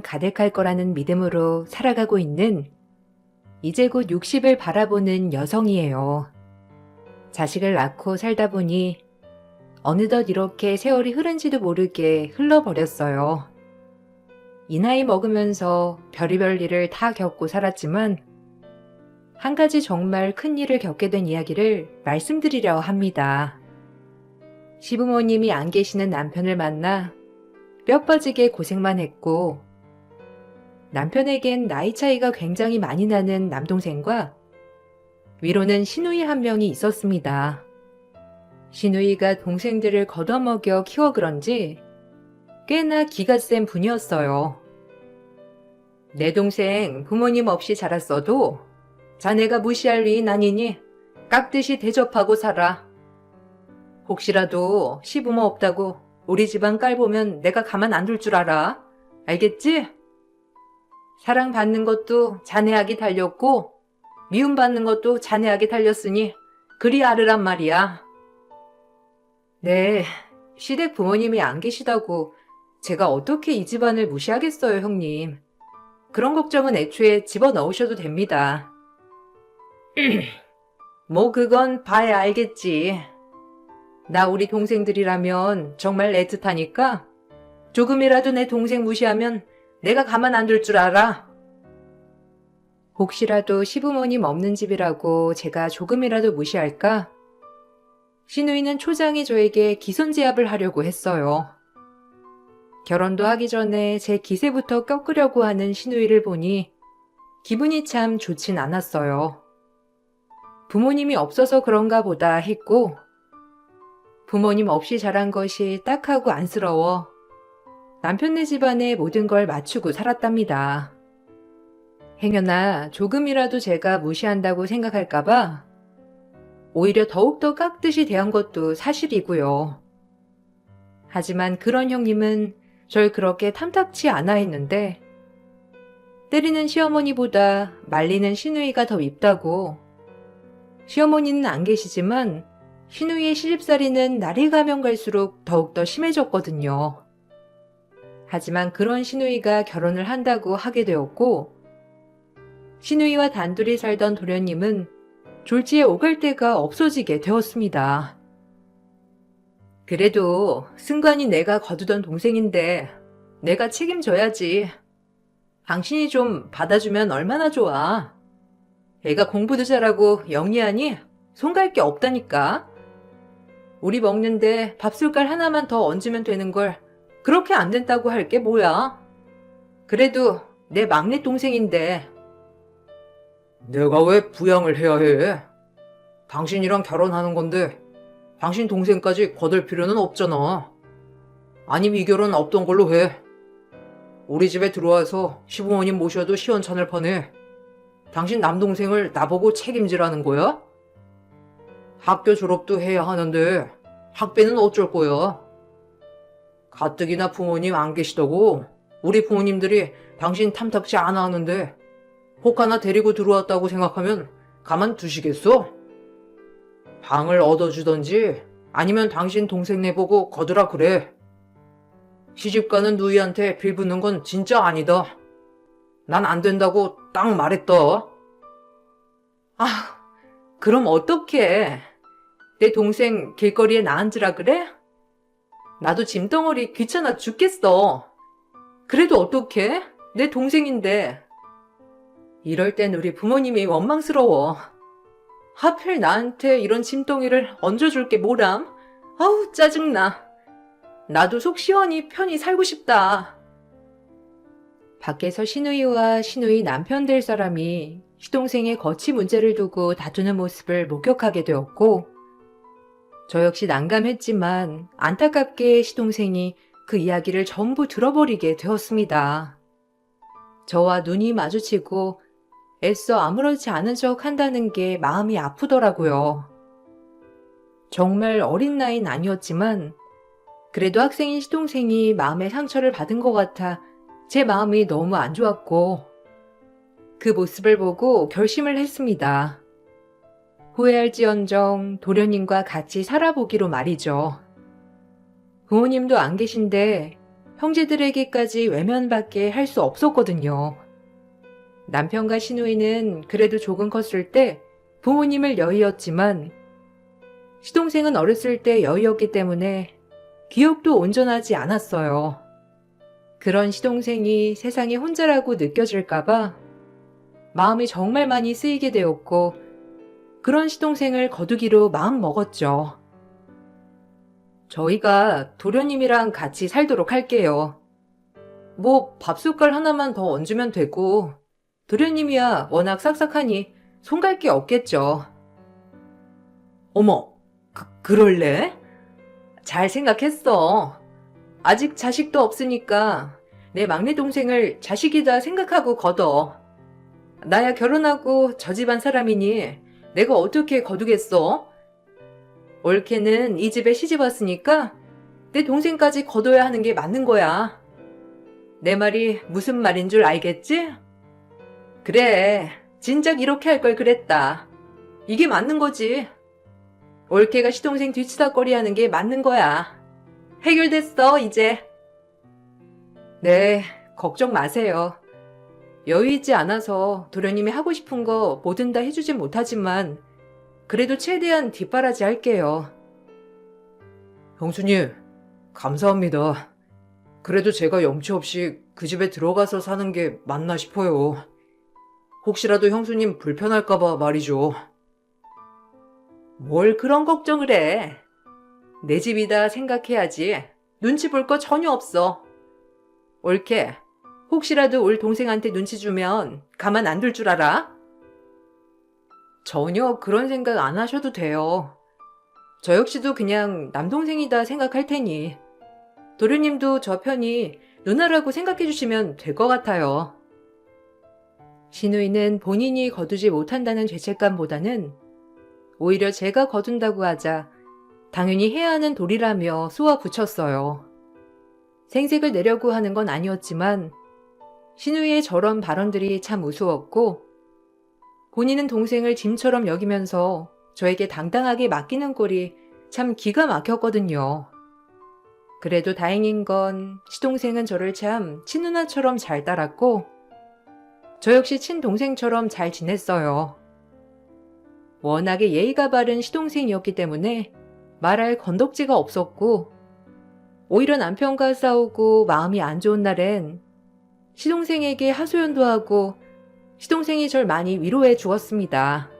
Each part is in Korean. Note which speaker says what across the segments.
Speaker 1: 행복은 가득할 거라는 믿음으로 살아가고 있는 이제 곧 60을 바라보는 여성이에요. 자식을 낳고 살다 보니 어느덧 이렇게 세월이 흐른지도 모르게 흘러버렸어요. 이 나이 먹으면서 별의별 일을 다 겪고 살았지만 한 가지 정말 큰 일을 겪게 된 이야기를 말씀드리려 합니다. 시부모님이 안 계시는 남편을 만나 뼈 빠지게 고생만 했고 남편에겐 나이 차이가 굉장히 많이 나는 남동생과 위로는 시누이 한 명이 있었습니다. 시누이가 동생들을 걷어먹여 키워 그런지 꽤나 기가 센 분이었어요. 내 동생 부모님 없이 자랐어도 자네가 무시할 리인 아니니 깍듯이 대접하고 살아. 혹시라도 시부모 없다고 우리 집안 깔보면 내가 가만 안 둘 줄 알아. 알겠지? 사랑받는 것도 자네에게 달렸고 미움받는 것도 자네에게 달렸으니 그리 알으란 말이야. 네, 시댁 부모님이 안 계시다고 제가 어떻게 이 집안을 무시하겠어요, 형님. 그런 걱정은 애초에 집어넣으셔도 됩니다. 뭐 그건 봐야 알겠지. 나 우리 동생들이라면 정말 애틋하니까 조금이라도 내 동생 무시하면 내가 가만 안 둘 줄 알아. 혹시라도 시부모님 없는 집이라고 제가 조금이라도 무시할까? 시누이는 초장이 저에게 기선제압을 하려고 했어요. 결혼도 하기 전에 제 기세부터 꺾으려고 하는 시누이를 보니 기분이 참 좋진 않았어요. 부모님이 없어서 그런가 보다 했고 부모님 없이 자란 것이 딱하고 안쓰러워 남편네 집안의 모든 걸 맞추고 살았답니다. 행여나 조금이라도 제가 무시한다고 생각할까봐 오히려 더욱더 깍듯이 대한 것도 사실이고요. 하지만 그런 형님은 절 그렇게 탐탁치 않아 했는데 때리는 시어머니보다 말리는 시누이가 더 밉다고. 시어머니는 안 계시지만 시누이의 시집살이는 날이 가면 갈수록 더욱더 심해졌거든요. 하지만 그런 시누이가 결혼을 한다고 하게 되었고 시누이와 단둘이 살던 도련님은 졸지에 오갈 데가 없어지게 되었습니다. 그래도 승관이 내가 거두던 동생인데 내가 책임져야지. 당신이 좀 받아주면 얼마나 좋아. 애가 공부도 잘하고 영리하니 손 갈 게 없다니까. 우리 먹는데 밥숟갈 하나만 더 얹으면 되는 걸 그렇게 안 된다고 할 게 뭐야. 그래도 내 막내 동생인데. 내가 왜 부양을 해야 해? 당신이랑 결혼하는 건데 당신 동생까지 거들 필요는 없잖아. 아니 미결은 없던 걸로 해. 우리 집에 들어와서 시부모님 모셔도 시원찮을 판에 당신 남동생을 나보고 책임지라는 거야? 학교 졸업도 해야 하는데 학비는 어쩔 거야? 가뜩이나 부모님 안 계시다고 우리 부모님들이 당신 탐탁지 않아 하는데 혹 하나 데리고 들어왔다고 생각하면 가만 두시겠어? 방을 얻어주던지 아니면 당신 동생 내보고 거두라 그래. 시집가는 누이한테 빌붙는 건 진짜 아니다. 난 안 된다고 딱 말했다. 아, 그럼 어떡해. 내 동생 길거리에 나앉으라 그래? 나도 짐덩어리 귀찮아 죽겠어. 그래도 어떡해? 내 동생인데. 이럴 땐 우리 부모님이 원망스러워. 하필 나한테 이런 짐덩이를 얹어줄 게 뭐람? 아우 짜증나. 나도 속 시원히 편히 살고 싶다. 밖에서 시누이와 시누이 남편 될 사람이 시동생의 거치 문제를 두고 다투는 모습을 목격하게 되었고 저 역시 난감했지만 안타깝게 시동생이 그 이야기를 전부 들어버리게 되었습니다. 저와 눈이 마주치고 애써 아무렇지 않은 척 한다는 게 마음이 아프더라고요. 정말 어린 나이는 아니었지만 그래도 학생인 시동생이 마음의 상처를 받은 것 같아 제 마음이 너무 안 좋았고 그 모습을 보고 결심을 했습니다. 후회할지언정 도련님과 같이 살아보기로 말이죠. 부모님도 안 계신데 형제들에게까지 외면밖에 할 수 없었거든요. 남편과 시누이는 그래도 조금 컸을 때 부모님을 여의었지만 시동생은 어렸을 때 여의었기 때문에 기억도 온전하지 않았어요. 그런 시동생이 세상에 혼자라고 느껴질까봐 마음이 정말 많이 쓰이게 되었고 그런 시동생을 거두기로 마음 먹었죠. 저희가 도련님이랑 같이 살도록 할게요. 뭐 밥숟갈 하나만 더 얹으면 되고 도련님이야 워낙 싹싹하니 손 갈 게 없겠죠. 어머, 그럴래? 잘 생각했어. 아직 자식도 없으니까 내 막내 동생을 자식이다 생각하고 걷어. 나야 결혼하고 저 집안 사람이니 내가 어떻게 거두겠어? 올케는 이 집에 시집 왔으니까 내 동생까지 거둬야 하는 게 맞는 거야. 내 말이 무슨 말인 줄 알겠지? 그래, 진작 이렇게 할 걸 그랬다. 이게 맞는 거지. 올케가 시동생 뒤치다꺼리 하는 게 맞는 거야. 해결됐어, 이제. 네, 걱정 마세요. 여유 있지 않아서 도련님이 하고 싶은 거 뭐든 다 해주진 못하지만 그래도 최대한 뒷바라지 할게요. 형수님, 감사합니다. 그래도 제가 염치 없이 그 집에 들어가서 사는 게 맞나 싶어요. 혹시라도 형수님 불편할까봐 말이죠. 뭘 그런 걱정을 해. 내 집이다 생각해야지. 눈치 볼 거 전혀 없어. 올케, 혹시라도 올 동생한테 눈치 주면 가만 안 둘 줄 알아? 전혀 그런 생각 안 하셔도 돼요. 저 역시도 그냥 남동생이다 생각할 테니 도련님도 저 편이 누나라고 생각해 주시면 될 것 같아요. 시누이는 본인이 거두지 못한다는 죄책감보다는 오히려 제가 거둔다고 하자 당연히 해야 하는 도리라며 쏘아붙였어요. 생색을 내려고 하는 건 아니었지만 시누이의 저런 발언들이 참 우스웠고 본인은 동생을 짐처럼 여기면서 저에게 당당하게 맡기는 꼴이 참 기가 막혔거든요. 그래도 다행인 건 시동생은 저를 참 친누나처럼 잘 따랐고 저 역시 친동생처럼 잘 지냈어요. 워낙에 예의가 바른 시동생이었기 때문에 말할 건덕지가 없었고 오히려 남편과 싸우고 마음이 안 좋은 날엔 시동생에게 하소연도 하고 시동생이 절 많이 위로해 주었습니다.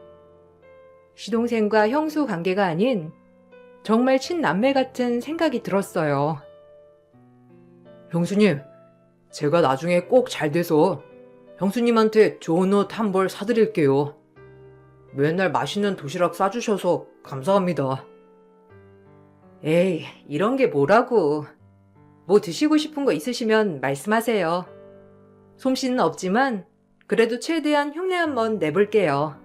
Speaker 1: 시동생과 형수 관계가 아닌 정말 친남매 같은 생각이 들었어요. 형수님, 제가 나중에 꼭 잘 돼서 형수님한테 좋은 옷 한 벌 사드릴게요. 맨날 맛있는 도시락 싸주셔서 감사합니다. 에이, 이런 게 뭐라고. 뭐 드시고 싶은 거 있으시면 말씀하세요. 솜씨는 없지만 그래도 최대한 흉내 한번 내볼게요.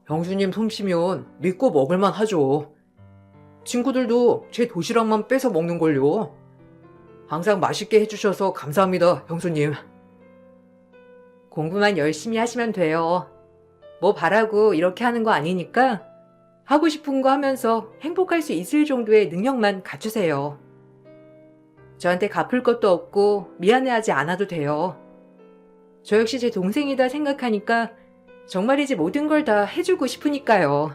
Speaker 1: 형수님 솜씨면 믿고 먹을만 하죠. 친구들도 제 도시락만 뺏어 먹는걸요. 항상 맛있게 해주셔서 감사합니다, 형수님. 공부만 열심히 하시면 돼요. 뭐 바라고 이렇게 하는 거 아니니까 하고 싶은 거 하면서 행복할 수 있을 정도의 능력만 갖추세요. 저한테 갚을 것도 없고 미안해하지 않아도 돼요. 저 역시 제 동생이다 생각하니까 정말이지 모든 걸 다 해주고 싶으니까요.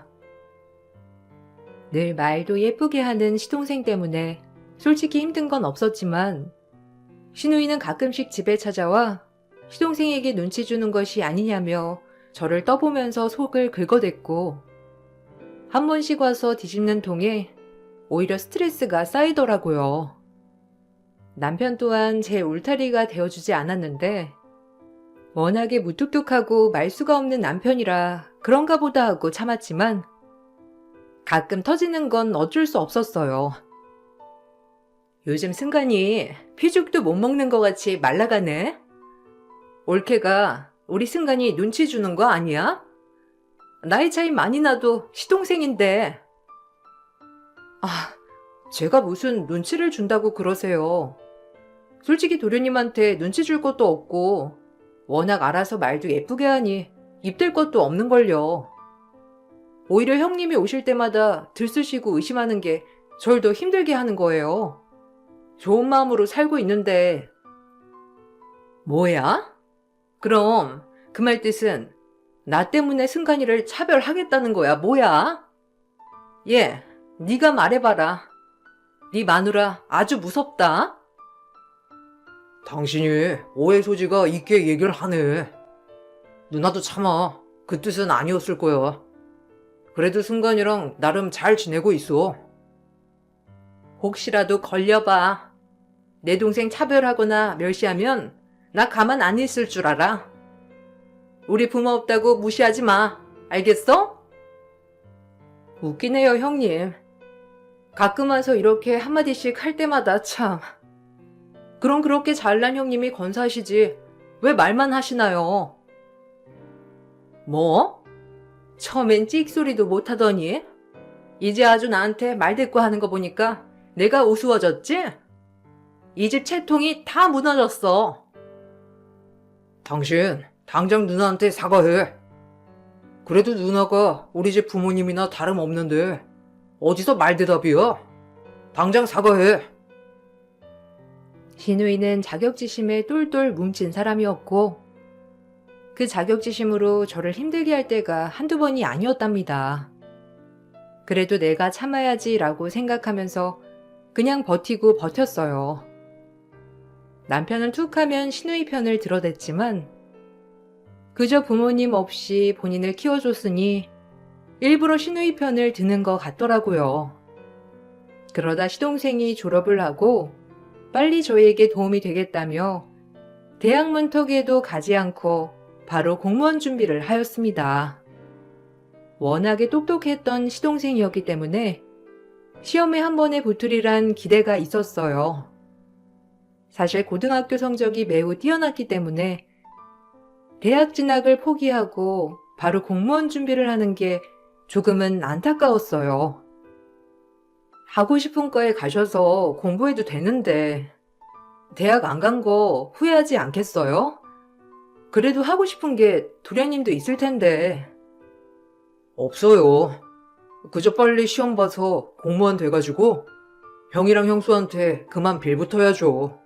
Speaker 1: 늘 말도 예쁘게 하는 시동생 때문에 솔직히 힘든 건 없었지만 시누이는 가끔씩 집에 찾아와 시동생에게 눈치 주는 것이 아니냐며 저를 떠보면서 속을 긁어댔고 한 번씩 와서 뒤집는 통에 오히려 스트레스가 쌓이더라고요. 남편 또한 제 울타리가 되어주지 않았는데 워낙에 무뚝뚝하고 말수가 없는 남편이라 그런가 보다 하고 참았지만 가끔 터지는 건 어쩔 수 없었어요. 요즘 승관이 피죽도 못 먹는 것 같이 말라가네. 올케가 우리 승관이 눈치 주는 거 아니야? 나이 차이 많이 나도 시동생인데. 아, 제가 무슨 눈치를 준다고 그러세요. 솔직히 도련님한테 눈치 줄 것도 없고 워낙 알아서 말도 예쁘게 하니 입댈 것도 없는걸요. 오히려 형님이 오실 때마다 들쑤시고 의심하는 게 절 더 힘들게 하는 거예요. 좋은 마음으로 살고 있는데. 뭐야? 그럼 그 말 뜻은 나 때문에 승관이를 차별하겠다는 거야, 뭐야? 얘, 네가 말해봐라. 네 마누라 아주 무섭다. 당신이 오해 소지가 있게 얘기를 하네. 누나도 참아. 그 뜻은 아니었을 거야. 그래도 승관이랑 나름 잘 지내고 있어. 혹시라도 걸려봐. 내 동생 차별하거나 멸시하면 나 가만 안 있을 줄 알아. 우리 부모 없다고 무시하지 마. 알겠어? 웃기네요, 형님. 가끔 와서 이렇게 한마디씩 할 때마다 참. 그럼 그렇게 잘난 형님이 건사하시지. 왜 말만 하시나요? 뭐? 처음엔 찍소리도 못하더니 이제 아주 나한테 말대꾸 하는 거 보니까 내가 우스워졌지? 이 집 채통이 다 무너졌어. 당신 당장 누나한테 사과해. 그래도 누나가 우리 집 부모님이나 다름없는데 어디서 말대답이야? 당장 사과해. 신우이는 자격지심에 똘똘 뭉친 사람이었고 그 자격지심으로 저를 힘들게 할 때가 한두 번이 아니었답니다. 그래도 내가 참아야지라고 생각하면서 그냥 버티고 버텼어요. 남편은 툭 하면 신우이 편을 들어댔지만 그저 부모님 없이 본인을 키워줬으니 일부러 신우이 편을 드는 것 같더라고요. 그러다 시동생이 졸업을 하고 빨리 저에게 도움이 되겠다며 대학 문턱에도 가지 않고 바로 공무원 준비를 하였습니다. 워낙에 똑똑했던 시동생이었기 때문에 시험에 한 번에 붙으리란 기대가 있었어요. 사실 고등학교 성적이 매우 뛰어났기 때문에 대학 진학을 포기하고 바로 공무원 준비를 하는 게 조금은 안타까웠어요. 하고 싶은 과에 가셔서 공부해도 되는데 대학 안 간 거 후회하지 않겠어요? 그래도 하고 싶은 게 도련님도 있을 텐데. 없어요. 그저 빨리 시험 봐서 공무원 돼가지고 형이랑 형수한테 그만 빌붙어야죠.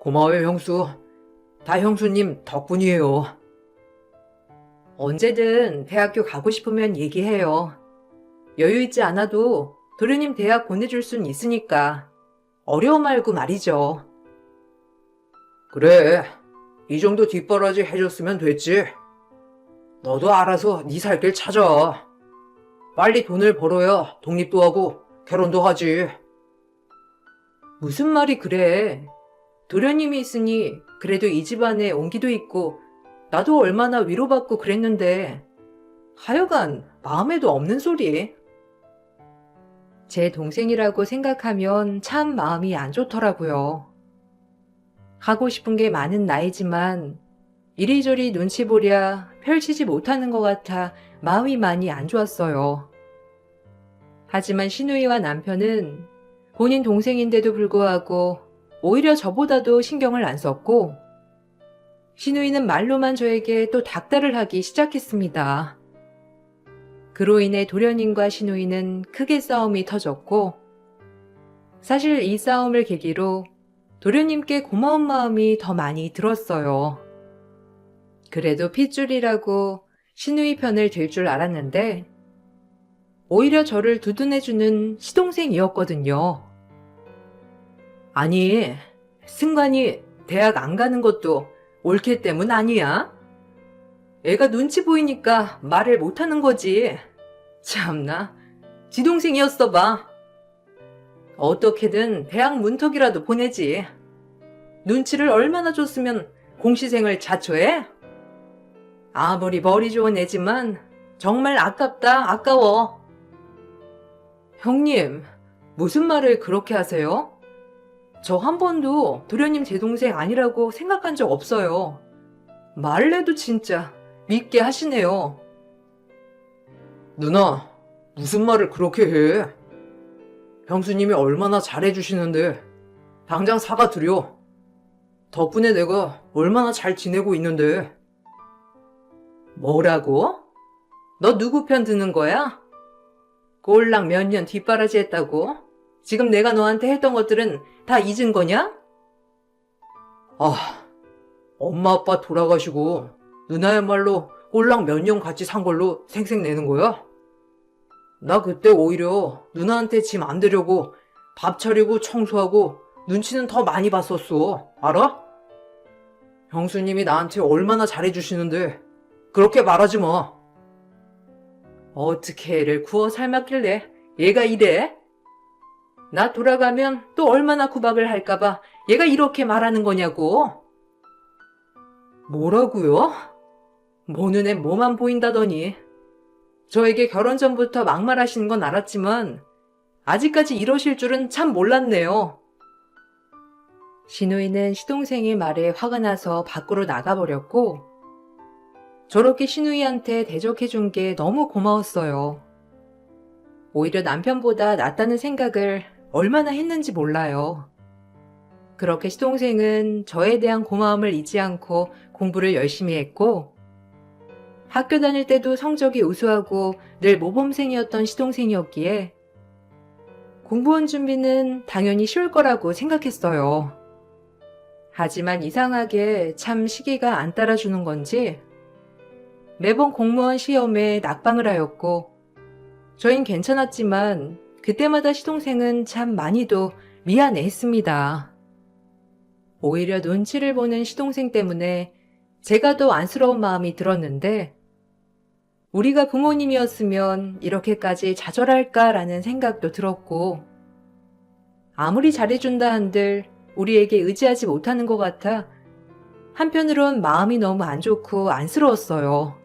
Speaker 1: 고마워요, 형수. 다 형수님 덕분이에요. 언제든 대학교 가고 싶으면 얘기해요. 여유 있지 않아도 도련님 대학 보내줄 순 있으니까 어려움 말고 말이죠. 그래, 이 정도 뒷바라지 해줬으면 됐지. 너도 알아서 네 살 길 찾아. 빨리 돈을 벌어야 독립도 하고 결혼도 하지. 무슨 말이 그래. 도련님이 있으니 그래도 이 집안에 온기도 있고 나도 얼마나 위로받고 그랬는데 하여간 마음에도 없는 소리. 제 동생이라고 생각하면 참 마음이 안 좋더라고요. 하고 싶은 게 많은 나이지만 이리저리 눈치 보랴 펼치지 못하는 것 같아 마음이 많이 안 좋았어요. 하지만 신우이와 남편은 본인 동생인데도 불구하고 오히려 저보다도 신경을 안 썼고 신우이는 말로만 저에게 또 닥달을 하기 시작했습니다. 그로 인해 도련님과 신우이는 크게 싸움이 터졌고 사실 이 싸움을 계기로 도련님께 고마운 마음이 더 많이 들었어요. 그래도 핏줄이라고 신우이 편을 들 줄 알았는데 오히려 저를 두둔해주는 시동생이었거든요. 아니, 승관이 대학 안 가는 것도 올케 때문 아니야? 애가 눈치 보이니까 말을 못하는 거지. 참나, 지 동생이었어 봐. 어떻게든 대학 문턱이라도 보내지. 눈치를 얼마나 줬으면 공시생을 자초해? 아무리 머리 좋은 애지만 정말 아깝다, 아까워. 형님, 무슨 말을 그렇게 하세요? 저 한 번도 도련님 제 동생 아니라고 생각한 적 없어요. 말래도 진짜 믿게 하시네요. 누나, 무슨 말을 그렇게 해? 형수님이 얼마나 잘해주시는데 당장 사과드려. 덕분에 내가 얼마나 잘 지내고 있는데. 뭐라고? 너 누구 편 드는 거야? 꼴랑 몇 년 뒷바라지 했다고? 지금 내가 너한테 했던 것들은 다 잊은 거냐? 엄마 아빠 돌아가시고 누나야말로 꼴랑 몇 년 같이 산 걸로 생색내는 거야? 나 그때 오히려 누나한테 짐 안 되려고 밥 차리고 청소하고 눈치는 더 많이 봤었어. 알아? 형수님이 나한테 얼마나 잘해주시는데 그렇게 말하지 마. 어떻게 애를 구워 삶았길래 얘가 이래? 나 돌아가면 또 얼마나 구박을 할까봐 얘가 이렇게 말하는 거냐고. 뭐라고요? 뭐 눈에 뭐만 보인다더니. 저에게 결혼 전부터 막말하시는 건 알았지만 아직까지 이러실 줄은 참 몰랐네요. 신우이는 시동생의 말에 화가 나서 밖으로 나가버렸고 저렇게 신우이한테 대적해준 게 너무 고마웠어요. 오히려 남편보다 낫다는 생각을 얼마나 했는지 몰라요. 그렇게 시동생은 저에 대한 고마움을 잊지 않고 공부를 열심히 했고 학교 다닐 때도 성적이 우수하고 늘 모범생이었던 시동생이었기에 공무원 준비는 당연히 쉬울 거라고 생각했어요. 하지만 이상하게 참 시기가 안 따라주는 건지 매번 공무원 시험에 낙방을 하였고 저흰 괜찮았지만 그때마다 시동생은 참 많이도 미안해했습니다. 오히려 눈치를 보는 시동생 때문에 제가 더 안쓰러운 마음이 들었는데 우리가 부모님이었으면 이렇게까지 좌절할까라는 생각도 들었고 아무리 잘해준다 한들 우리에게 의지하지 못하는 것 같아 한편으론 마음이 너무 안 좋고 안쓰러웠어요.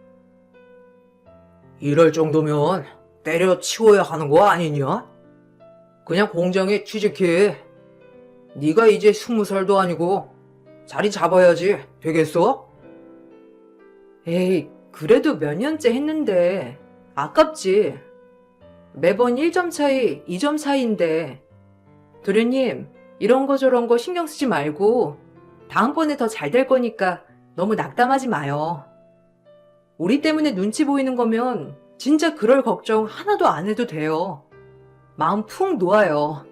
Speaker 1: 이럴 정도면 때려치워야 하는 거 아니냐? 그냥 공장에 취직해. 네가 이제 20살도 아니고 자리 잡아야지 되겠어? 에이, 그래도 몇 년째 했는데 아깝지. 매번 1점 차이, 2점 차이인데 도련님, 이런 거 저런 거 신경 쓰지 말고 다음번에 더 잘 될 거니까 너무 낙담하지 마요. 우리 때문에 눈치 보이는 거면 진짜 그럴 걱정 하나도 안 해도 돼요. 마음 푹 놓아요.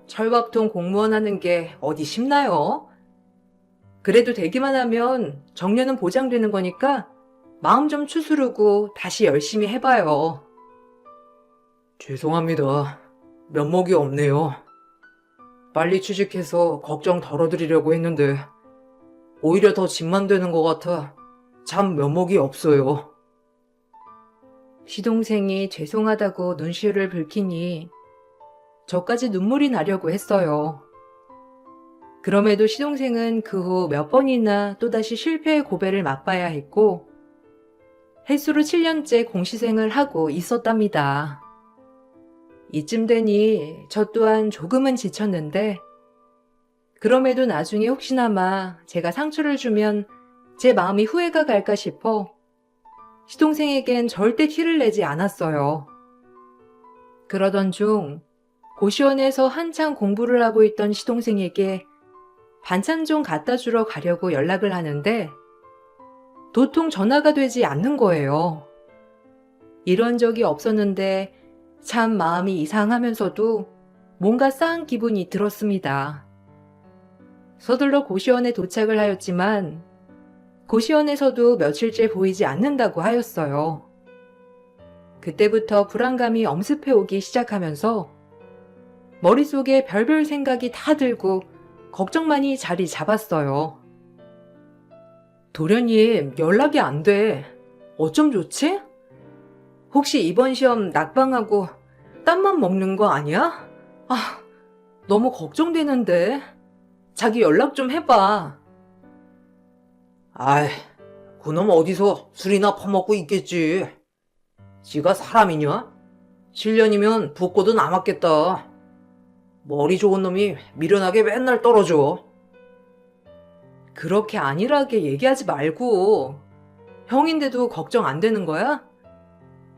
Speaker 1: 철밥통 공무원 하는 게 어디 쉽나요? 그래도 되기만 하면 정년은 보장되는 거니까 마음 좀 추스르고 다시 열심히 해봐요. 죄송합니다. 면목이 없네요. 빨리 취직해서 걱정 덜어드리려고 했는데 오히려 더 짐만 되는 것 같아 참 면목이 없어요. 시동생이 죄송하다고 눈시울을 붉히니 저까지 눈물이 나려고 했어요. 그럼에도 시동생은 그 후 몇 번이나 또다시 실패의 고배를 맛봐야 했고 횟수로 7년째 공시생을 하고 있었답니다. 이쯤 되니 저 또한 조금은 지쳤는데 그럼에도 나중에 혹시나마 제가 상처를 주면 제 마음이 후회가 갈까 싶어 시동생에겐 절대 티를 내지 않았어요. 그러던 중 고시원에서 한창 공부를 하고 있던 시동생에게 반찬 좀 갖다 주러 가려고 연락을 하는데 도통 전화가 되지 않는 거예요. 이런 적이 없었는데 참 마음이 이상하면서도 뭔가 싸한 기분이 들었습니다. 서둘러 고시원에 도착을 하였지만 고시원에서도 며칠째 보이지 않는다고 하였어요. 그때부터 불안감이 엄습해 오기 시작하면서 머릿속에 별별 생각이 다 들고 걱정만이 자리 잡았어요. 도련님, 연락이 안 돼. 어쩜 좋지? 혹시 이번 시험 낙방하고 땀만 먹는 거 아니야? 너무 걱정되는데. 자기 연락 좀 해봐. 아이, 그놈 어디서 술이나 퍼먹고 있겠지. 지가 사람이냐? 7년이면 붓고도 남았겠다. 머리 좋은 놈이 미련하게 맨날 떨어져. 그렇게 안일하게 얘기하지 말고. 형인데도 걱정 안 되는 거야?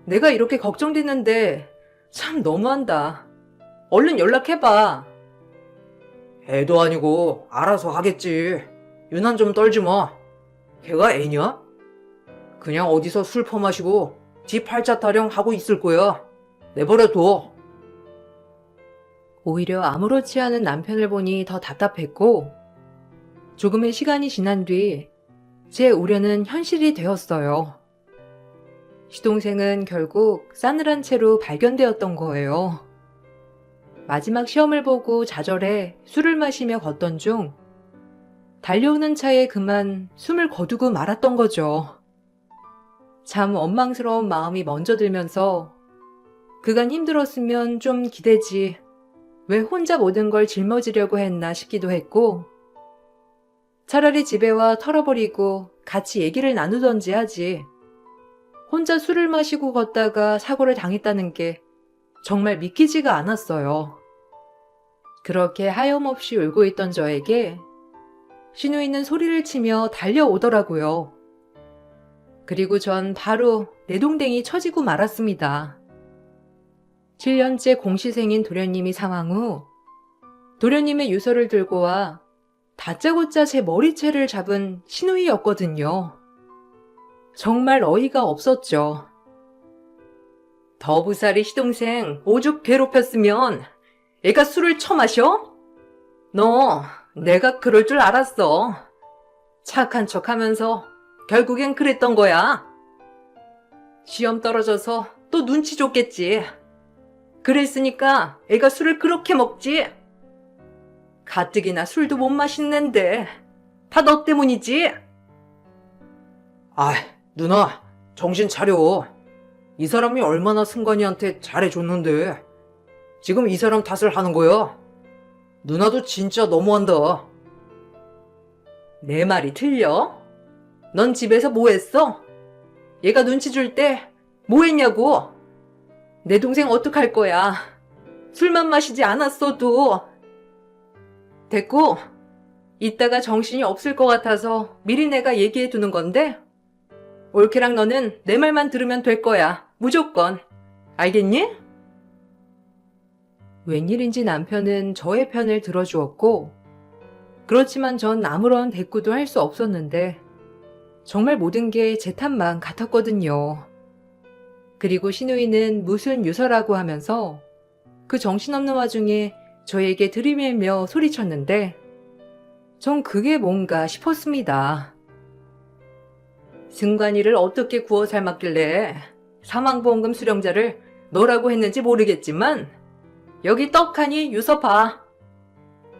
Speaker 1: 내가 이렇게 걱정됐는데 참 너무한다. 얼른 연락해봐. 애도 아니고 알아서 하겠지. 유난 좀 떨지 마. 걔가 애냐? 그냥 어디서 술 퍼마시고 지 팔자 타령 하고 있을 거야. 내버려둬. 오히려 아무렇지 않은 남편을 보니 더 답답했고, 조금의 시간이 지난 뒤 제 우려는 현실이 되었어요. 시동생은 결국 싸늘한 채로 발견되었던 거예요. 마지막 시험을 보고 좌절해 술을 마시며 걷던 중 달려오는 차에 그만 숨을 거두고 말았던 거죠. 참 원망스러운 마음이 먼저 들면서 그간 힘들었으면 좀 기대지 왜 혼자 모든 걸 짊어지려고 했나 싶기도 했고, 차라리 집에 와 털어버리고 같이 얘기를 나누던지 하지. 혼자 술을 마시고 걷다가 사고를 당했다는 게 정말 믿기지가 않았어요. 그렇게 하염없이 울고 있던 저에게 시누이는 소리를 치며 달려오더라고요. 그리고 전 바로 내동댕이 쳐지고 말았습니다. 7년째 공시생인 도련님이 사망 후 도련님의 유서를 들고 와 다짜고짜 제 머리채를 잡은 시누이였거든요. 정말 어이가 없었죠. 더부살이 시동생 오죽 괴롭혔으면 애가 술을 처마셔? 너 내가 그럴 줄 알았어. 착한 척하면서 결국엔 그랬던 거야. 시험 떨어져서 또 눈치 줬겠지. 그랬으니까 애가 술을 그렇게 먹지. 가뜩이나 술도 못 마시는데 다 너 때문이지? 아이, 누나, 정신 차려. 이 사람이 얼마나 승관이한테 잘해줬는데 지금 이 사람 탓을 하는 거야? 누나도 진짜 너무한다. 내 말이 틀려? 넌 집에서 뭐 했어? 얘가 눈치 줄 때 뭐 했냐고? 내 동생 어떡할 거야? 술만 마시지 않았어도. 됐고, 이따가 정신이 없을 것 같아서 미리 내가 얘기해 두는 건데, 올케랑 너는 내 말만 들으면 될 거야. 무조건. 알겠니? 웬일인지 남편은 저의 편을 들어주었고, 그렇지만 전 아무런 대꾸도 할 수 없었는데, 정말 모든 게 제 탓만 같았거든요. 그리고 시누이는 무슨 유서라고 하면서 그 정신없는 와중에 저에게 들이밀며 소리쳤는데 전 그게 뭔가 싶었습니다. 승관이를 어떻게 구워 삶았길래 사망보험금 수령자를 너라고 했는지 모르겠지만 여기 떡하니 유서 봐.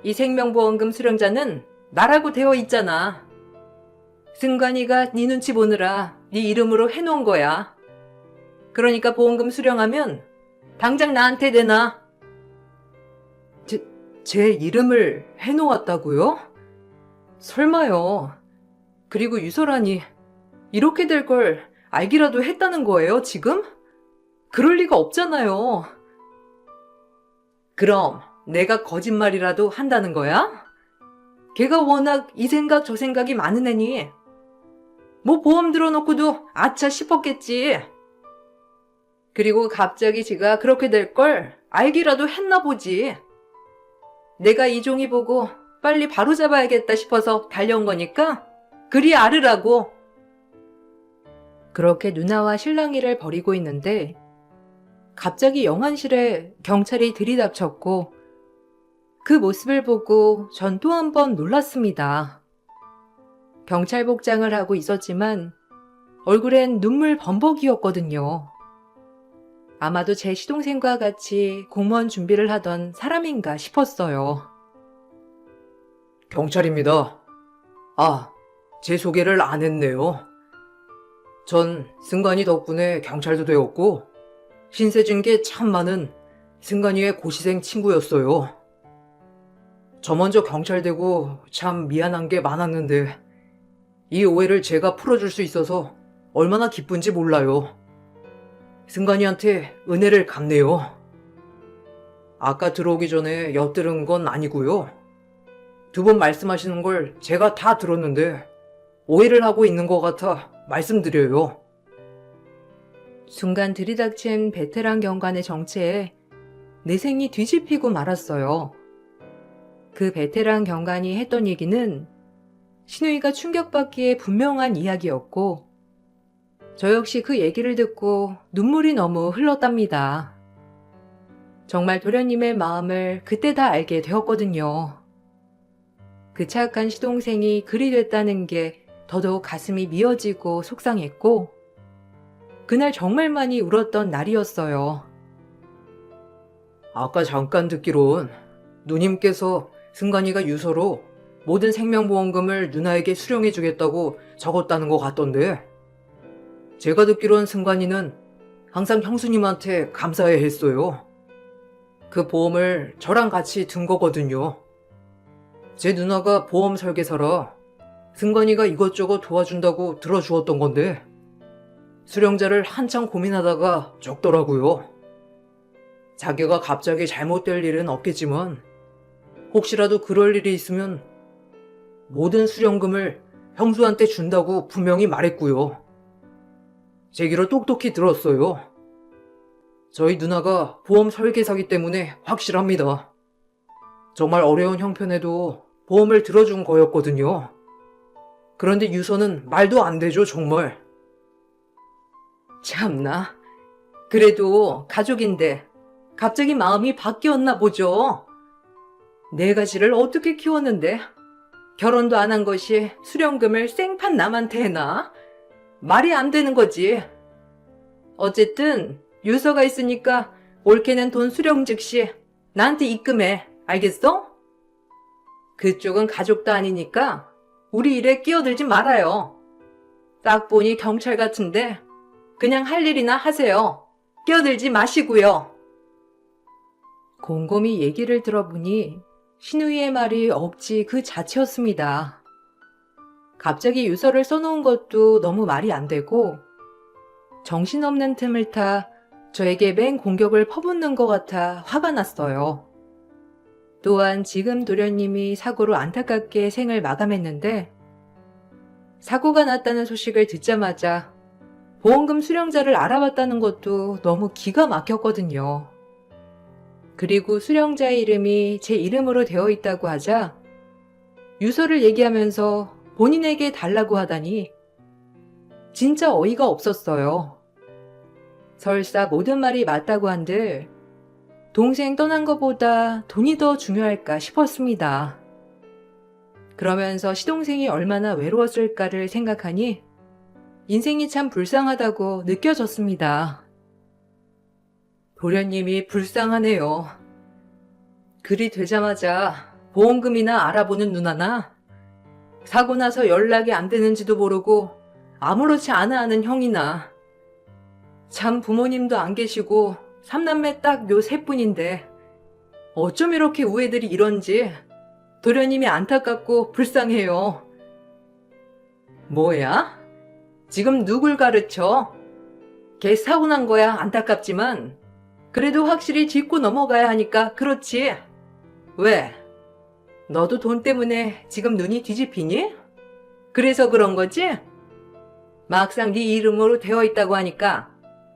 Speaker 1: 이 생명보험금 수령자는 나라고 되어 있잖아. 승관이가 네 눈치 보느라 네 이름으로 해놓은 거야. 그러니까 보험금 수령하면 당장 나한테 내놔. 제 이름을 해놓았다고요? 설마요. 그리고 유서라니 이렇게 될 걸 알기라도 했다는 거예요, 지금? 그럴 리가 없잖아요. 그럼 내가 거짓말이라도 한다는 거야? 걔가 워낙 이 생각 저 생각이 많은 애니 뭐 보험 들어놓고도 아차 싶었겠지. 그리고 갑자기 지가 그렇게 될 걸 알기라도 했나 보지. 내가 이종이 보고 빨리 바로잡아야겠다 싶어서 달려온 거니까 그리 알으라고. 그렇게 누나와 실랑이를 벌이고 있는데 갑자기 영안실에 경찰이 들이닥쳤고 그 모습을 보고 전 또 한 번 놀랐습니다. 경찰 복장을 하고 있었지만 얼굴엔 눈물 범벅이었거든요. 아마도 제 시동생과 같이 공무원 준비를 하던 사람인가 싶었어요. 경찰입니다. 아, 제 소개를 안 했네요. 전 승관이 덕분에 경찰도 되었고 신세 진 게 참 많은 승관이의 고시생 친구였어요. 저 먼저 경찰 되고 참 미안한 게 많았는데 이 오해를 제가 풀어줄 수 있어서 얼마나 기쁜지 몰라요. 승관이한테 은혜를 갚네요. 아까 들어오기 전에 엿들은 건 아니고요. 두 번 말씀하시는 걸 제가 다 들었는데 오해를 하고 있는 것 같아 말씀드려요. 순간 들이닥친 베테랑 경관의 정체에 내생이 뒤집히고 말았어요. 그 베테랑 경관이 했던 얘기는 시누이가 충격받기에 분명한 이야기였고 저 역시 그 얘기를 듣고 눈물이 너무 흘렀답니다. 정말 도련님의 마음을 그때 다 알게 되었거든요. 그 착한 시동생이 그리 됐다는 게 더더욱 가슴이 미어지고 속상했고, 그날 정말 많이 울었던 날이었어요. 아까 잠깐 듣기론 누님께서 승관이가 유서로 모든 생명보험금을 누나에게 수령해주겠다고 적었다는 것 같던데, 제가 듣기론 승관이는 항상 형수님한테 감사해 했어요. 그 보험을 저랑 같이 든 거거든요. 제 누나가 보험 설계사라 승관이가 이것저것 도와준다고 들어주었던 건데, 수령자를 한참 고민하다가 적더라고요. 자기가 갑자기 잘못될 일은 없겠지만 혹시라도 그럴 일이 있으면 모든 수령금을 형수한테 준다고 분명히 말했고요. 제 귀로 똑똑히 들었어요. 저희 누나가 보험 설계사기 때문에 확실합니다. 정말 어려운 형편에도 보험을 들어준 거였거든요. 그런데 유서는 말도 안 되죠, 정말. 참나. 그래도 가족인데 갑자기 마음이 바뀌었나 보죠. 내가 지를 어떻게 키웠는데 결혼도 안 한 것이 수령금을 생판 남한테 해나? 말이 안 되는 거지. 어쨌든 유서가 있으니까 올케는 돈 수령 즉시 나한테 입금해. 알겠어? 그쪽은 가족도 아니니까 우리 일에 끼어들지 말아요. 딱 보니 경찰 같은데 그냥 할 일이나 하세요. 끼어들지 마시고요. 곰곰이 얘기를 들어보니 신우이의 말이 억지 그 자체였습니다. 갑자기 유서를 써놓은 것도 너무 말이 안 되고, 정신없는 틈을 타 저에게 맹 공격을 퍼붓는 것 같아 화가 났어요. 또한 지금 도련님이 사고로 안타깝게 생을 마감했는데, 사고가 났다는 소식을 듣자마자 보험금 수령자를 알아봤다는 것도 너무 기가 막혔거든요. 그리고 수령자의 이름이 제 이름으로 되어 있다고 하자 유서를 얘기하면서 본인에게 달라고 하다니 진짜 어이가 없었어요. 설사 모든 말이 맞다고 한들 동생 떠난 것보다 돈이 더 중요할까 싶었습니다. 그러면서 시동생이 얼마나 외로웠을까를 생각하니 인생이 참 불쌍하다고 느껴졌습니다. 도련님이 불쌍하네요. 그리 되자마자 보험금이나 알아보는 누나나 사고 나서 연락이 안 되는지도 모르고 아무렇지 않아 하는 형이나 참 부모님도 안 계시고 삼남매 딱 요 셋뿐인데 어쩜 이렇게 우애들이 이런지 도련님이 안타깝고 불쌍해요. 뭐야? 지금 누굴 가르쳐? 걔 사고 난 거야 안타깝지만 그래도 확실히 짚고 넘어가야 하니까 그렇지. 왜? 너도 돈 때문에 지금 눈이 뒤집히니? 그래서 그런 거지? 막상 네 이름으로 되어 있다고 하니까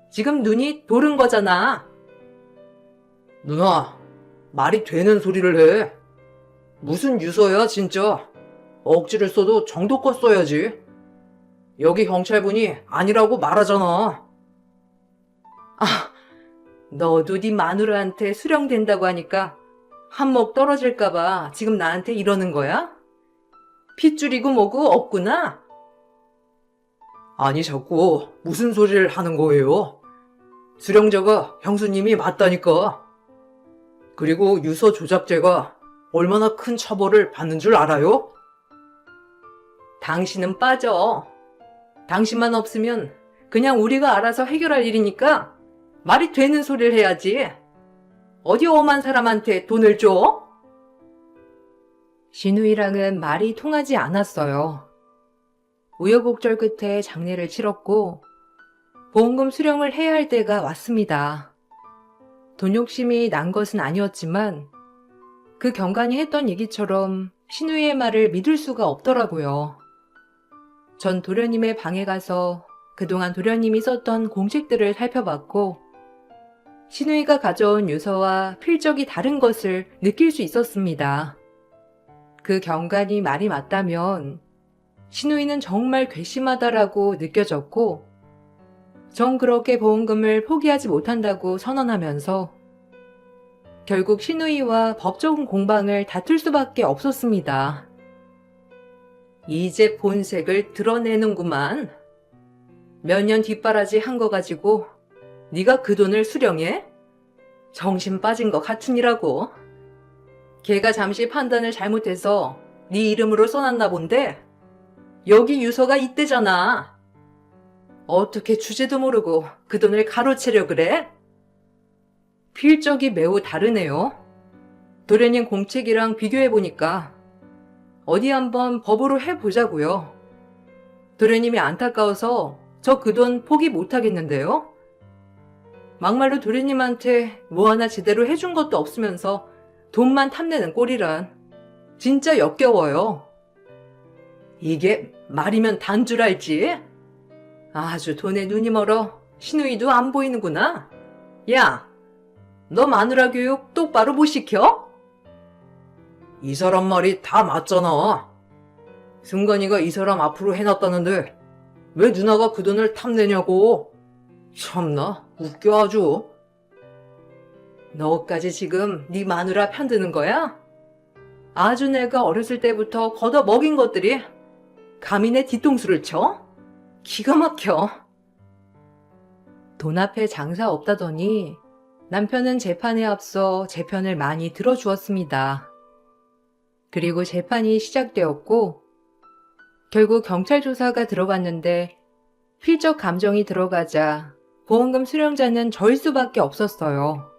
Speaker 1: 지금 눈이 도른 거잖아. 누나, 말이 되는 소리를 해. 무슨 유서야 진짜. 억지를 써도 정도껏 써야지. 여기 경찰분이 아니라고 말하잖아. 아, 너도 네 마누라한테 수령된다고 하니까 한몫 떨어질까봐 지금 나한테 이러는 거야? 핏줄이고 뭐고 없구나? 아니 자꾸 무슨 소리를 하는 거예요? 수령자가 형수님이 맞다니까. 그리고 유서 조작죄가 얼마나 큰 처벌을 받는 줄 알아요? 당신은 빠져. 당신만 없으면 그냥 우리가 알아서 해결할 일이니까 말이 되는 소리를 해야지. 어디 엄한 사람한테 돈을 줘? 신우이랑은 말이 통하지 않았어요. 우여곡절 끝에 장례를 치렀고 보험금 수령을 해야 할 때가 왔습니다. 돈 욕심이 난 것은 아니었지만 그 경관이 했던 얘기처럼 신우이의 말을 믿을 수가 없더라고요. 전 도련님의 방에 가서 그동안 도련님이 썼던 공책들을 살펴봤고 신우이가 가져온 유서와 필적이 다른 것을 느낄 수 있었습니다. 그 경관이 말이 맞다면 신우이는 정말 괘씸하다라고 느껴졌고 전 그렇게 보험금을 포기하지 못한다고 선언하면서 결국 신우이와 법적 공방을 다툴 수밖에 없었습니다. 이제 본색을 드러내는구만. 몇 년 뒷바라지 한 거 가지고 네가 그 돈을 수령해? 정신 빠진 것 같으니라고. 걔가 잠시 판단을 잘못해서 네 이름으로 써놨나 본데 여기 유서가 있대잖아. 어떻게 주제도 모르고 그 돈을 가로채려 그래? 필적이 매우 다르네요. 도련님 공책이랑 비교해보니까 어디 한번 법으로 해보자고요. 도련님이 안타까워서 저 그 돈 포기 못하겠는데요. 막말로 도련님한테 뭐 하나 제대로 해준 것도 없으면서 돈만 탐내는 꼴이란 진짜 역겨워요. 이게 말이면 단 줄 알지? 아주 돈에 눈이 멀어 신우이도 안 보이는구나. 야, 너 마누라 교육 똑바로 못 시켜? 이 사람 말이 다 맞잖아. 승관이가 이 사람 앞으로 해놨다는데 왜 누나가 그 돈을 탐내냐고. 참나 웃겨 아주. 너까지 지금 네 마누라 편드는 거야? 아주 내가 어렸을 때부터 걷어 먹인 것들이 감히 내 뒤통수를 쳐? 기가 막혀. 돈 앞에 장사 없다더니 남편은 재판에 앞서 제 편을 많이 들어주었습니다. 그리고 재판이 시작되었고 결국 경찰 조사가 들어갔는데 필적 감정이 들어가자 보험금 수령자는 저일 수밖에 없었어요.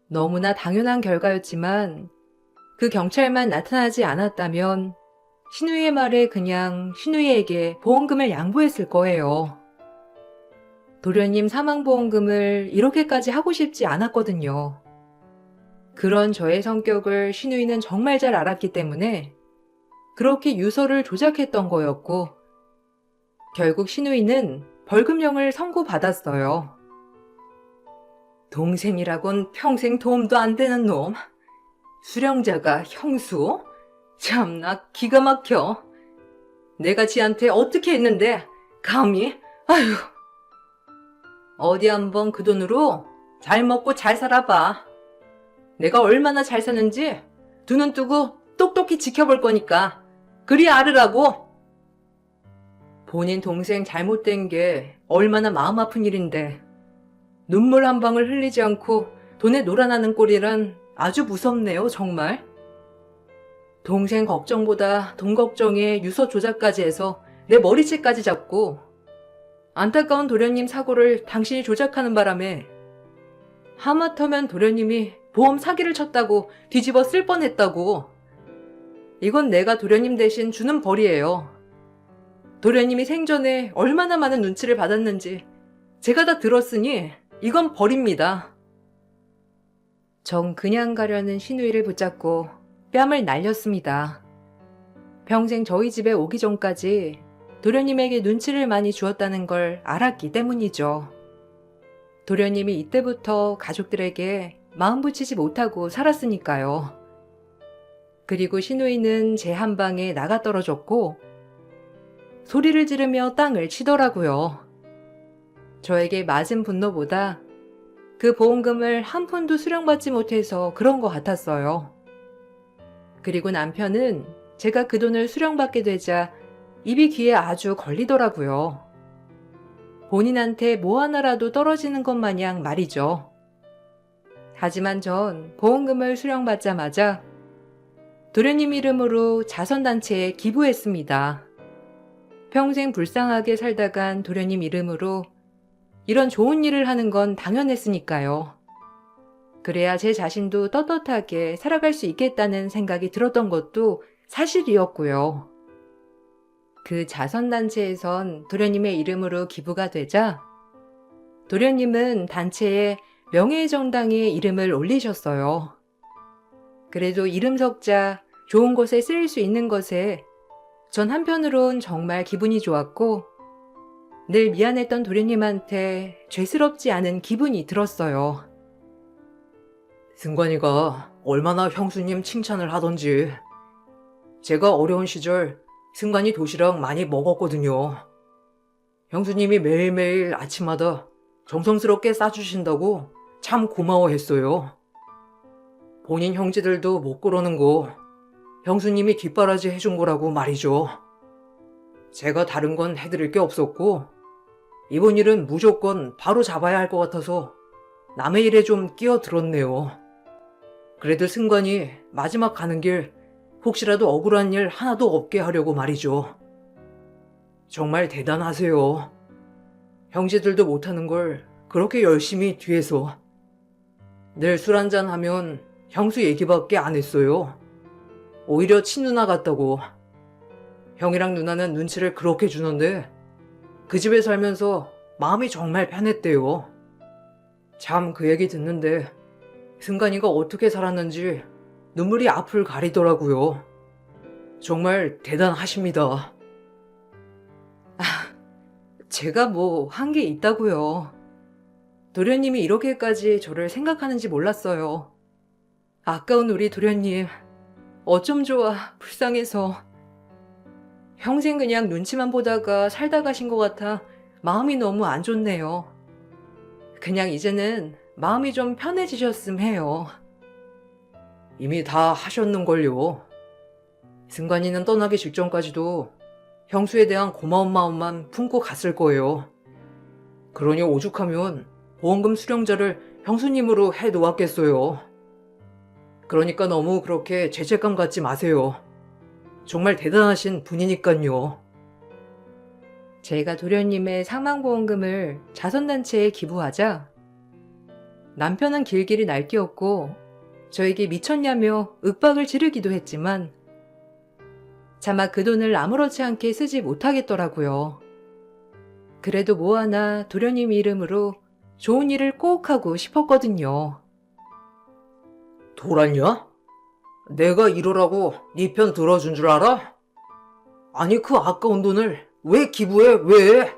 Speaker 1: 너무나 당연한 결과였지만 그 경찰만 나타나지 않았다면 신우이의 말에 그냥 신우이에게 보험금을 양보했을 거예요. 도련님 사망보험금을 이렇게까지 하고 싶지 않았거든요. 그런 저의 성격을 신우이는 정말 잘 알았기 때문에 그렇게 유서를 조작했던 거였고 결국 신우이는 벌금형을 선고받았어요. 동생이라곤 평생 도움도 안 되는 놈. 수령자가 형수? 참나 기가 막혀. 내가 지한테 어떻게 했는데 감히. 아휴. 어디 한번 그 돈으로 잘 먹고 잘 살아봐. 내가 얼마나 잘 사는지 두 눈 뜨고 똑똑히 지켜볼 거니까 그리 알으라고. 본인 동생 잘못된 게 얼마나 마음 아픈 일인데 눈물 한 방울 흘리지 않고 돈에 놀아나는 꼴이란 아주 무섭네요, 정말. 동생 걱정보다 돈 걱정에 유서 조작까지 해서 내 머리채까지 잡고 안타까운 도련님 사고를 당신이 조작하는 바람에 하마터면 도련님이 보험 사기를 쳤다고 뒤집어 쓸 뻔했다고. 이건 내가 도련님 대신 주는 벌이에요. 도련님이 생전에 얼마나 많은 눈치를 받았는지 제가 다 들었으니 이건 벌입니다. 정 그냥 가려는 신우이를 붙잡고 뺨을 날렸습니다. 평생 저희 집에 오기 전까지 도련님에게 눈치를 많이 주었다는 걸 알았기 때문이죠. 도련님이 이때부터 가족들에게 마음 붙이지 못하고 살았으니까요. 그리고 신우이는 제 한 방에 나가 떨어졌고 소리를 지르며 땅을 치더라고요. 저에게 맞은 분노보다 그 보험금을 한 푼도 수령받지 못해서 그런 것 같았어요. 그리고 남편은 제가 그 돈을 수령받게 되자 입이 귀에 아주 걸리더라고요. 본인한테 뭐 하나라도 떨어지는 것 마냥 말이죠. 하지만 전 보험금을 수령받자마자 도련님 이름으로 자선단체에 기부했습니다. 평생 불쌍하게 살다간 도련님 이름으로 이런 좋은 일을 하는 건 당연했으니까요. 그래야 제 자신도 떳떳하게 살아갈 수 있겠다는 생각이 들었던 것도 사실이었고요. 그 자선단체에선 도련님의 이름으로 기부가 되자 도련님은 단체에 명예정당의 이름을 올리셨어요. 그래도 이름 석자 좋은 곳에 쓰일 수 있는 것에 전 한편으론 정말 기분이 좋았고 늘 미안했던 도련님한테 죄스럽지 않은 기분이 들었어요. 승관이가 얼마나 형수님 칭찬을 하던지. 제가 어려운 시절 승관이 도시락 많이 먹었거든요. 형수님이 매일매일 아침마다 정성스럽게 싸주신다고 참 고마워했어요. 본인 형제들도 못 그러는 거 형수님이 뒷바라지 해준 거라고 말이죠. 제가 다른 건 해드릴 게 없었고 이번 일은 무조건 바로 잡아야 할 것 같아서 남의 일에 좀 끼어들었네요. 그래도 승관이 마지막 가는 길 혹시라도 억울한 일 하나도 없게 하려고 말이죠. 정말 대단하세요. 형제들도 못하는 걸 그렇게 열심히 뒤에서. 늘 술 한잔 하면 형수 얘기밖에 안 했어요. 오히려 친누나 같다고. 형이랑 누나는 눈치를 그렇게 주는데 그 집에 살면서 마음이 정말 편했대요. 참 그 얘기 듣는데 승관이가 어떻게 살았는지 눈물이 앞을 가리더라고요. 정말 대단하십니다. 제가 뭐 한 게 있다고요. 도련님이 이렇게까지 저를 생각하는지 몰랐어요. 아까운 우리 도련님, 어쩜 좋아, 불쌍해서. 평생 그냥 눈치만 보다가 살다 가신 것 같아 마음이 너무 안 좋네요. 그냥 이제는 마음이 좀 편해지셨음 해요. 이미 다 하셨는걸요. 승관이는 떠나기 직전까지도 형수에 대한 고마운 마음만 품고 갔을 거예요. 그러니 오죽하면 보험금 수령자를 형수님으로 해놓았겠어요. 그러니까 너무 그렇게 죄책감 갖지 마세요. 정말 대단하신 분이니깐요. 제가 도련님의 사망보험금을 자선단체에 기부하자 남편은 길길이 날뛰었고 저에게 미쳤냐며 윽박을 지르기도 했지만 차마 그 돈을 아무렇지 않게 쓰지 못하겠더라고요. 그래도 뭐 하나 도련님 이름으로 좋은 일을 꼭 하고 싶었거든요. 돌았냐? 내가 이러라고 네 편 들어준 줄 알아? 아니 그 아까운 돈을 왜 기부해? 왜?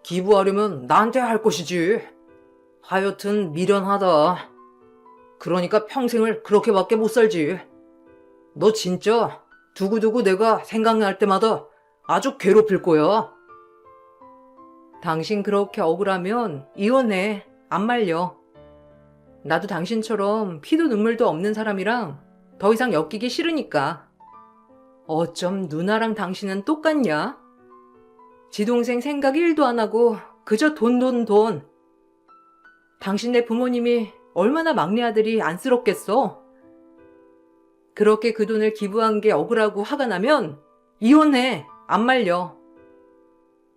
Speaker 1: 기부하려면 나한테 할 것이지. 하여튼 미련하다. 그러니까 평생을 그렇게밖에 못 살지. 너 진짜 두고두고 내가 생각날 때마다 아주 괴롭힐 거야. 당신 그렇게 억울하면 이혼해. 안 말려. 나도 당신처럼 피도 눈물도 없는 사람이랑 더 이상 엮이기 싫으니까. 어쩜 누나랑 당신은 똑같냐? 지 동생 생각 1도 안 하고 그저 돈. 당신네 부모님이 얼마나 막내 아들이 안쓰럽겠어? 그렇게 그 돈을 기부한 게 억울하고 화가 나면 이혼해. 안 말려.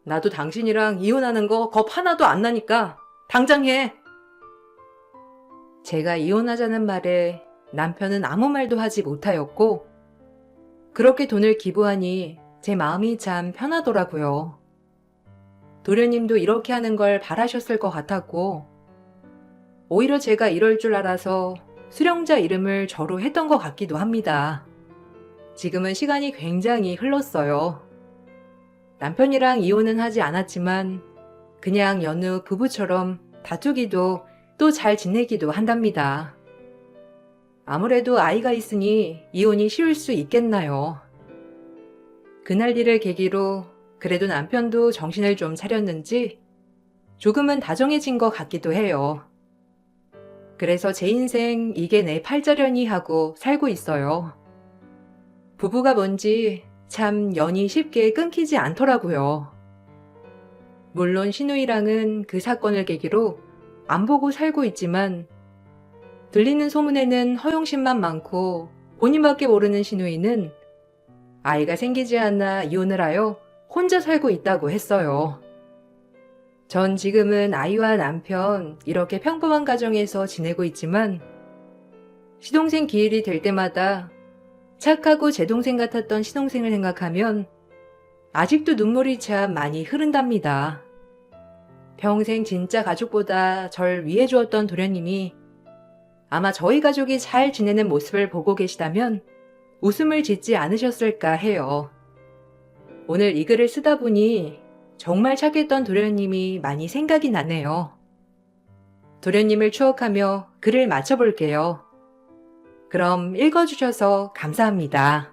Speaker 1: 나도 당신이랑 이혼하는 거 겁 하나도 안 나니까 당장 해. 제가 이혼하자는 말에 남편은 아무 말도 하지 못하였고 그렇게 돈을 기부하니 제 마음이 참 편하더라고요. 도련님도 이렇게 하는 걸 바라셨을 것 같았고 오히려 제가 이럴 줄 알아서 수령자 이름을 저로 했던 것 같기도 합니다. 지금은 시간이 굉장히 흘렀어요. 남편이랑 이혼은 하지 않았지만 그냥 여느 부부처럼 다투기도 또 잘 지내기도 한답니다. 아무래도 아이가 있으니 이혼이 쉬울 수 있겠나요? 그날 일을 계기로 그래도 남편도 정신을 좀 차렸는지 조금은 다정해진 것 같기도 해요. 그래서 제 인생 이게 내 팔자련이 하고 살고 있어요. 부부가 뭔지 참 연이 쉽게 끊기지 않더라고요. 물론 신우이랑은 그 사건을 계기로 안 보고 살고 있지만 들리는 소문에는 허영심만 많고 본인밖에 모르는 신우이는 아이가 생기지 않아 이혼을 하여 혼자 살고 있다고 했어요. 전 지금은 아이와 남편 이렇게 평범한 가정에서 지내고 있지만 시동생 기일이 될 때마다 착하고 제 동생 같았던 시동생을 생각하면 아직도 눈물이 참 많이 흐른답니다. 평생 진짜 가족보다 절 위해주었던 도련님이 아마 저희 가족이 잘 지내는 모습을 보고 계시다면 웃음을 짓지 않으셨을까 해요. 오늘 이 글을 쓰다 보니 정말 착했던 도련님이 많이 생각이 나네요. 도련님을 추억하며 글을 마쳐볼게요. 그럼 읽어주셔서 감사합니다.